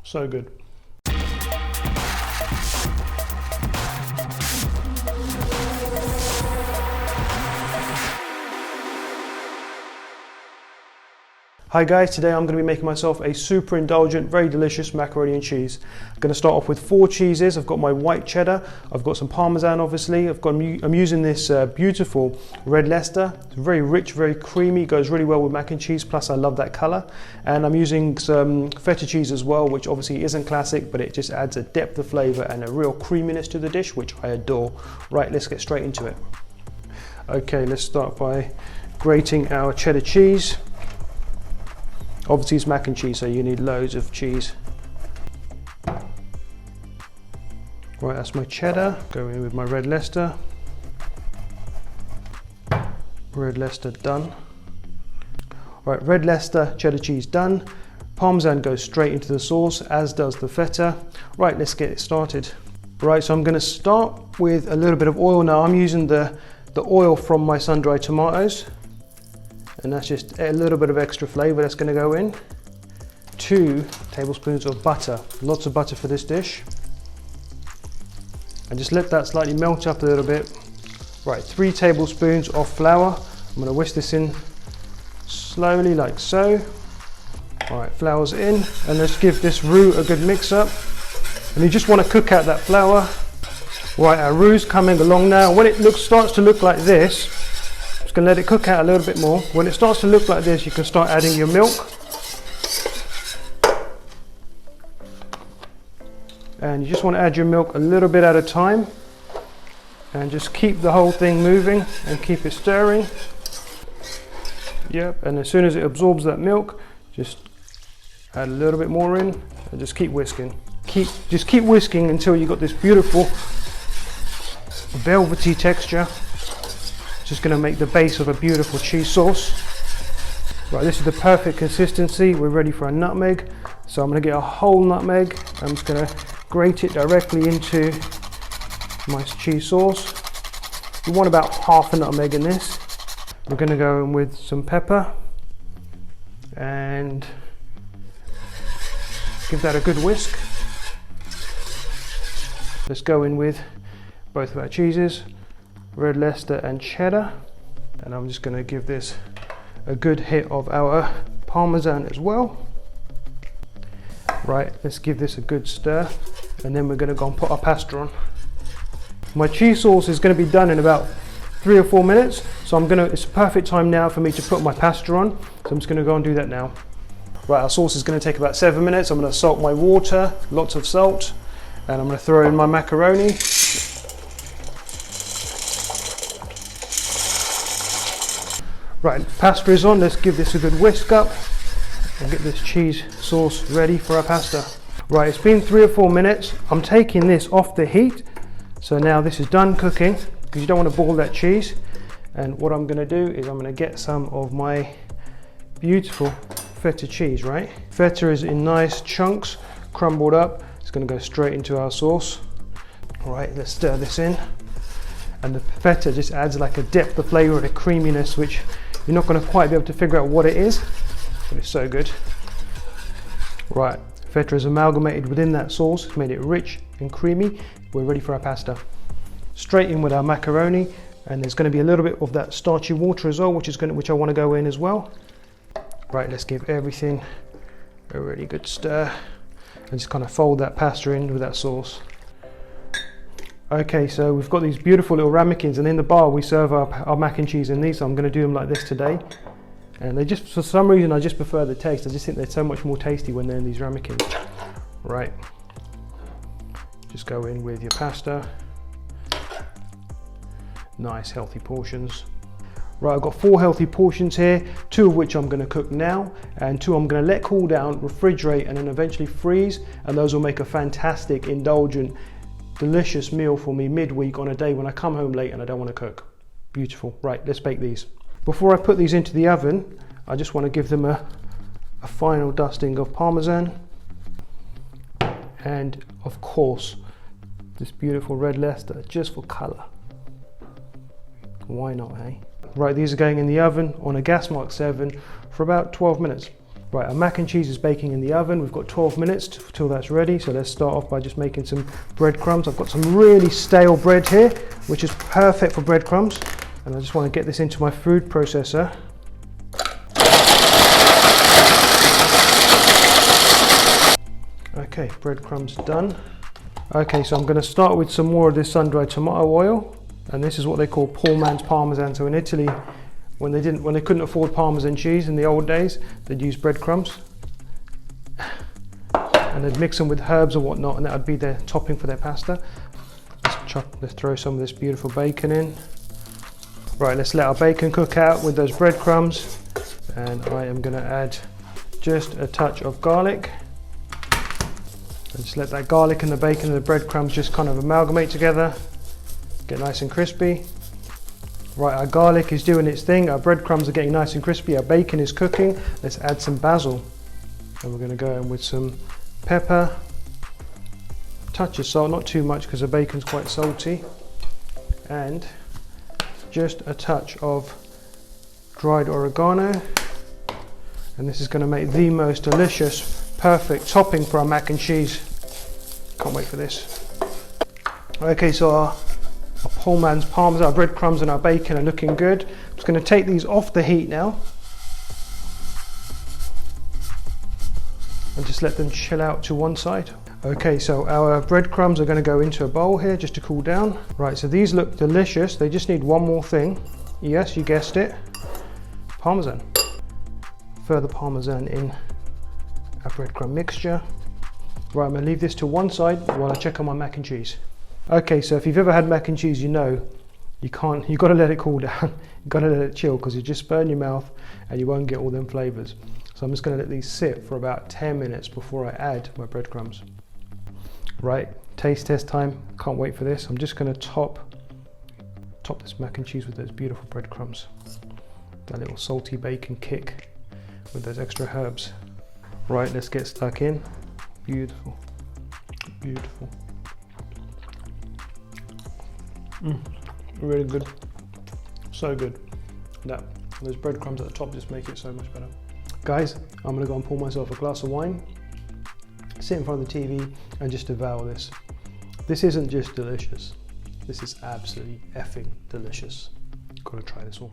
So good. Hi guys, today I'm going to be making myself a super indulgent, very delicious macaroni and cheese. I'm going to start off with 4 cheeses. I've got my white cheddar, I've got some Parmesan obviously, I'm using this beautiful red Leicester. It's very rich, very creamy, goes really well with mac and cheese, plus I love that colour. And I'm using some Feta cheese as well, which obviously isn't classic, but it just adds a depth of flavour and a real creaminess to the dish, which I adore. Right, let's get straight into it. Okay, let's start by grating our cheddar cheese. Obviously it's mac and cheese, so you need loads of cheese. Right, that's my cheddar. Go in with my red Leicester. Red Leicester done. Right, red Leicester, cheddar cheese done. Parmesan goes straight into the sauce, as does the Feta. Right, let's get it started. Right, so I'm going to start with a little bit of oil now. I'm using the oil from my sun-dried tomatoes. And that's just a little bit of extra flavour that's going to go in. 2 tablespoons of butter, lots of butter for this dish. And just let that slightly melt up a little bit. Right, 3 tablespoons of flour. I'm going to whisk this in slowly like so. All right, flour's in, and let's give this roux a good mix up. And you just want to cook out that flour. Right, our roux's coming along now. When it starts to look like this, just going to let it cook out a little bit more. When it starts to look like this, you can start adding your milk. And you just want to add your milk a little bit at a time. And just keep the whole thing moving and keep it stirring. Yep, and as soon as it absorbs that milk, just add a little bit more in and just keep whisking. Just keep whisking until you got this beautiful velvety texture. Just going to make the base of a beautiful cheese sauce. Right, this is the perfect consistency. We're ready for a nutmeg. So I'm going to get a whole nutmeg. I'm just going to grate it directly into my cheese sauce. We want about half a nutmeg in this. We're going to go in with some pepper and give that a good whisk. Let's go in with both of our cheeses. Red Leicester and cheddar, and I'm just going to give this a good hit of our Parmesan as well. Right, let's give this a good stir, and then we're going to go and put our pasta on. My cheese sauce is going to be done in about 3 or 4 minutes, so it's a perfect time now for me to put my pasta on, so I'm just going to go and do that now. Right, our sauce is going to take about 7 minutes. I'm going to salt my water, lots of salt, and I'm going to throw in my macaroni. Right, pasta is on. Let's give this a good whisk up and get this cheese sauce ready for our pasta. Right, it's been 3 or 4 minutes. I'm taking this off the heat. So now this is done cooking, because you don't want to boil that cheese. And what I'm going to do is I'm going to get some of my beautiful Feta cheese, right? Feta is in nice chunks, crumbled up. It's going to go straight into our sauce. All right, let's stir this in. And the Feta just adds like a depth of flavour and a creaminess, which you're not going to quite be able to figure out what it is, but it's so good. Right, Feta is amalgamated within that sauce. It's made it rich and creamy. We're ready for our pasta. Straight in with our macaroni, and there's going to be a little bit of that starchy water as well, which I want to go in as well. Right, let's give everything a really good stir, and just kind of fold that pasta in with that sauce. Okay, so we've got these beautiful little ramekins, and in the bar we serve our mac and cheese in these, so I'm going to do them like this today. And they just, for some reason, I just prefer the taste. I just think they're so much more tasty when they're in these ramekins. Right, just go in with your pasta. Nice healthy portions. Right, I've got 4 healthy portions here, 2 of which I'm going to cook now, and 2 I'm going to let cool down, refrigerate, and then eventually freeze, and those will make a fantastic, indulgent, delicious meal for me midweek on a day when I come home late and I don't want to cook. Beautiful. Right, let's bake these. Before I put these into the oven, I just want to give them a final dusting of Parmesan, and of course this beautiful red Leicester just for colour. Why not, eh? Right, these are going in the oven on a gas mark 7 for about 12 minutes. Right, our mac and cheese is baking in the oven. We've got 12 minutes till that's ready. So let's start off by just making some breadcrumbs. I've got some really stale bread here, which is perfect for breadcrumbs. And I just want to get this into my food processor. Okay, breadcrumbs done. Okay, so I'm going to start with some more of this sun-dried tomato oil. And this is what they call poor man's Parmesan. So in Italy, when they couldn't afford Parmesan cheese in the old days, they'd use breadcrumbs and they'd mix them with herbs and whatnot, and that would be their topping for their pasta. Let's throw some of this beautiful bacon in. Right, let's let our bacon cook out with those breadcrumbs, and I am going to add just a touch of garlic. And just let that garlic and the bacon and the breadcrumbs just kind of amalgamate together, get nice and crispy. Right, our garlic is doing its thing, our breadcrumbs are getting nice and crispy, our bacon is cooking. Let's add some basil. And we're going to go in with some pepper, a touch of salt, not too much because the bacon's quite salty, and just a touch of dried oregano. And this is going to make the most delicious, perfect topping for our mac and cheese. Can't wait for this. Okay, so our poor man's Parmesan, our breadcrumbs and our bacon are looking good. I'm just going to take these off the heat now and just let them chill out to one side. Okay, so our breadcrumbs are going to go into a bowl here just to cool down. Right, so these look delicious. They just need one more thing. Yes, you guessed it. Parmesan. Further Parmesan in our breadcrumb mixture. Right, I'm going to leave this to one side while I check on my mac and cheese. Okay, so if you've ever had mac and cheese, you know you've got to let it cool down. You've got to let it chill because you just burn your mouth and you won't get all them flavors. So I'm just going to let these sit for about 10 minutes before I add my breadcrumbs. Right, taste test time. Can't wait for this. I'm just going to top this mac and cheese with those beautiful breadcrumbs. That little salty bacon kick with those extra herbs. Right, let's get stuck in. Beautiful, beautiful. Really good, so good. Those breadcrumbs at the top just make it so much better. Guys, I'm gonna go and pour myself a glass of wine, sit in front of the TV and just devour this. This isn't just delicious, this is absolutely effing delicious. Gotta try this one.